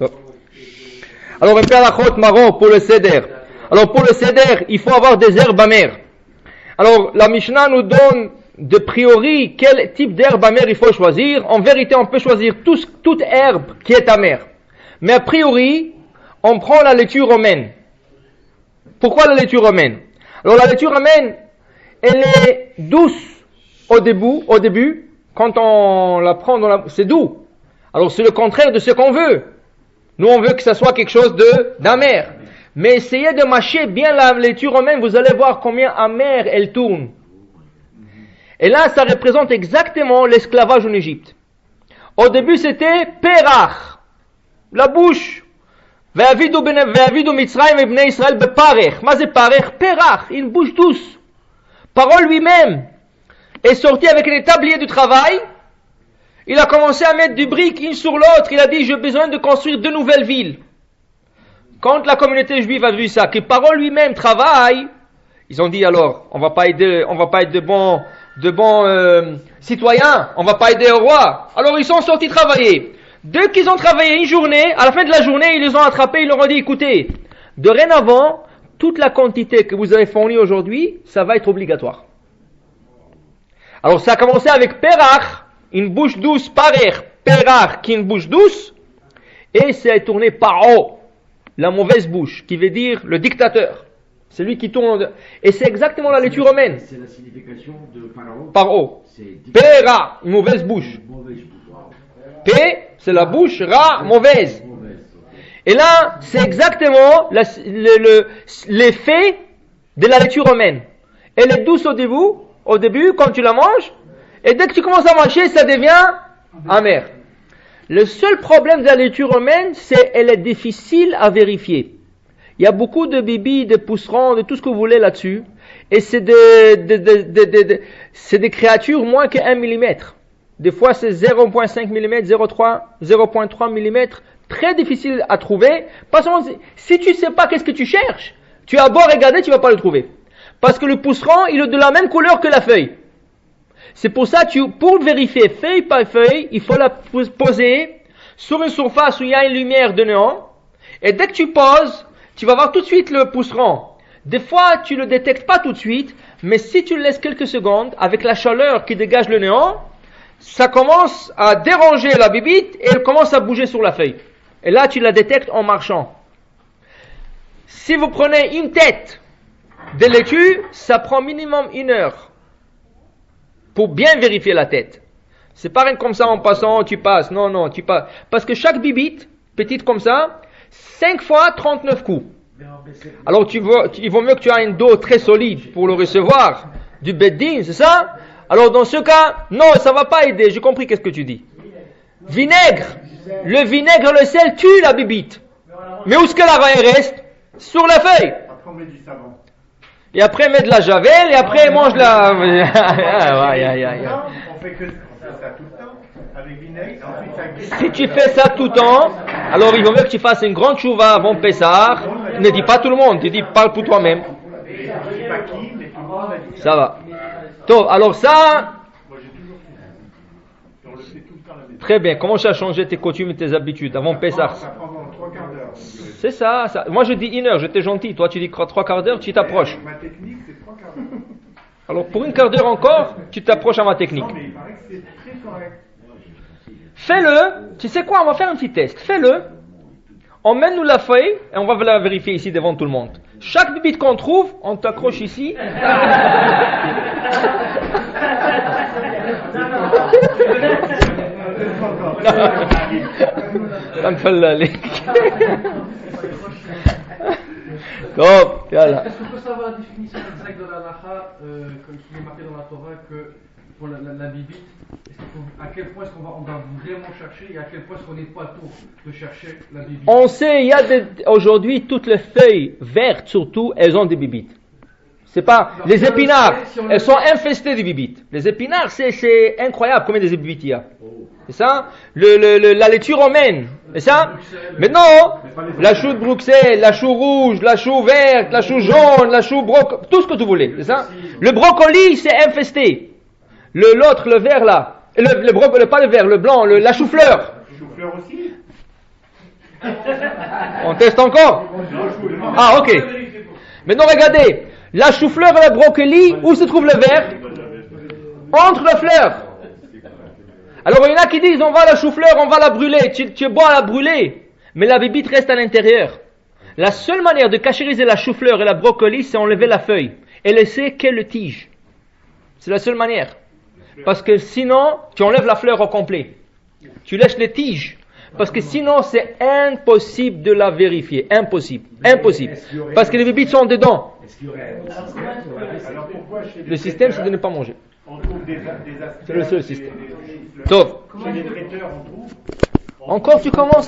Alors, on fait la chôte marron pour le seder. Alors, pour le seder, il faut avoir des herbes amères. Alors, la Mishnah nous donne de priori quel type d'herbe amère il faut choisir. En vérité, on peut choisir toute herbe qui est amère. Mais a priori, on prend la laitue romaine. Pourquoi la laitue romaine? Alors, la laitue romaine, elle est douce au début, quand on la prend c'est doux. Alors, c'est le contraire de ce qu'on veut. Nous, on veut que ça soit quelque chose d'amer. Mais essayez de mâcher bien la laitue romaine, vous allez voir combien amère elle tourne. Et là, ça représente exactement l'esclavage en Égypte. Au début, c'était perach, la bouche. Ve'avidu Mitzrayim et Bnei Israël beparech. Ma c'est parech? Perach, une bouche douce. Parole lui-même est sorti avec les tabliers du travail. Il a commencé à mettre du brique une sur l'autre. Il a dit, j'ai besoin de construire 2 nouvelles villes. Quand la communauté juive a vu ça, que Parole lui-même travaille, ils ont dit alors, on va pas être de bons citoyens, on va pas aider au roi. Alors ils sont sortis travailler. Dès qu'ils ont travaillé une journée, à la fin de la journée, ils les ont attrapés, ils leur ont dit, écoutez, dorénavant, toute la quantité que vous avez fournie aujourd'hui, ça va être obligatoire. Alors ça a commencé avec Perach, une bouche douce, Parech, Perach, qui est une bouche douce, et c'est tourné Paro, la mauvaise bouche, qui veut dire le dictateur. C'est lui qui tourne. Et c'est exactement la laitue romaine. C'est la signification de Paro. Paro. Pera, une mauvaise bouche. P, c'est la bouche, Ra, mauvaise. Et là, c'est exactement l'effet de la laitue romaine. Elle est douce au début, quand tu la manges, et dès que tu commences à manger, ça devient amer. Le seul problème de la laitue romaine, c'est qu'elle est difficile à vérifier. Il y a beaucoup de bibis, de pousserons, de tout ce que vous voulez là-dessus, et c'est des créatures moins que 1 mm. Des fois, c'est 0,5 mm, 0,3 mm, très difficile à trouver. Pas seulement, si tu ne sais pas qu'est-ce que tu cherches, tu as beau regarder, tu ne vas pas le trouver. Parce que le pousseron, il est de la même couleur que la feuille. C'est pour ça, pour vérifier feuille par feuille, il faut la poser sur une surface où il y a une lumière de néon. Et dès que tu poses, tu vas voir tout de suite le pousseron. Des fois, tu ne le détectes pas tout de suite, mais si tu le laisses quelques secondes, avec la chaleur qui dégage le néon, ça commence à déranger la bibite et elle commence à bouger sur la feuille. Et là, tu la détectes en marchant. Si vous prenez une tête de laitue, ça prend minimum 1 heure pour bien vérifier la tête. C'est pas rien comme ça en passant, tu passes. Non, tu passes. Parce que chaque bibite, petite comme ça, 5 fois 39 coups. Alors il vaut mieux que tu aies un dos très solide pour le recevoir du beddin, c'est ça? Alors dans ce cas, non, ça va pas aider, j'ai compris qu'est-ce que tu dis. Vinaigre. Le vinaigre, le sel tue la bibite. Mais où est-ce que la reste? Sur la feuille. Après on met du savon. Et après met de la javel, et après mange la... On fait que ça tout le temps, avec vinaigre, ensuite ça glisse. Si tu fais ça tout le temps, alors il vaut mieux que tu fasses une grande chouva avant Pessah. Ne dis pas tout le monde, tu dis parle pour toi-même. Ça va. Donc, alors ça... Très bien, comment tu as changé tes coutumes et tes habitudes avant Pessah? Ça prend 3 quarts d'heure. C'est ça. Moi je dis 1 heure, j'étais gentil. Toi tu dis 3 quarts d'heure, tu t'approches. Ma technique c'est 3 quarts d'heure. Alors pour 1 quart d'heure encore, tu t'approches à ma technique. Non mais il paraît que c'est très correct. Fais-le. Tu sais quoi, on va faire un petit test. Fais-le. Emmène-nous la feuille et on va la vérifier ici devant tout le monde. Chaque bibite qu'on trouve, on t'accroche ici. Top, voilà. Est-ce qu'on peut savoir la définition exacte de la lacha, comme il est marqué dans la Torah, que pour la bibite, à quel point est-ce qu'on va vraiment chercher et à quel point est-ce qu'on n'est pas tôt de chercher la bibite? On sait, il y a aujourd'hui toutes les feuilles vertes surtout, elles ont des bibites. C'est pas les épinards, elles sont infestées de bibites. Les épinards, c'est incroyable combien de bibites il y a. C'est ça? La laitue romaine, c'est ça? Maintenant, la chou de Bruxelles, la chou rouge, la chou verte, la chou jaune, la chou brocoli, tout ce que tu voulez, c'est ça? Le brocoli, c'est infesté. L'autre, le vert là, pas le vert, le blanc, la chou-fleur. Chou-fleur aussi? On teste encore? Ah, ok. Maintenant, regardez. La chou-fleur et la brocoli, où se trouve le verre? Entre les fleurs. Alors, il y en a qui disent, on va la chou-fleur, on va la brûler. Tu es bon à la brûler. Mais la bibite reste à l'intérieur. La seule manière de cachériser la chou-fleur et la brocoli, c'est enlever la feuille et laisser que le tige. C'est la seule manière. Parce que sinon, tu enlèves la fleur au complet. Tu laisses les tiges. Parce que sinon, c'est impossible de la vérifier. Impossible. Impossible. Parce que les bibites sont dedans. Est-ce qu'il y aurait un système sur la Alors pourquoi chez Le système, c'est de ne pas manger. on trouve des aspects, C'est le seul système. Sauf. Chez les traiteurs, on trouve. Encore, tu commences avec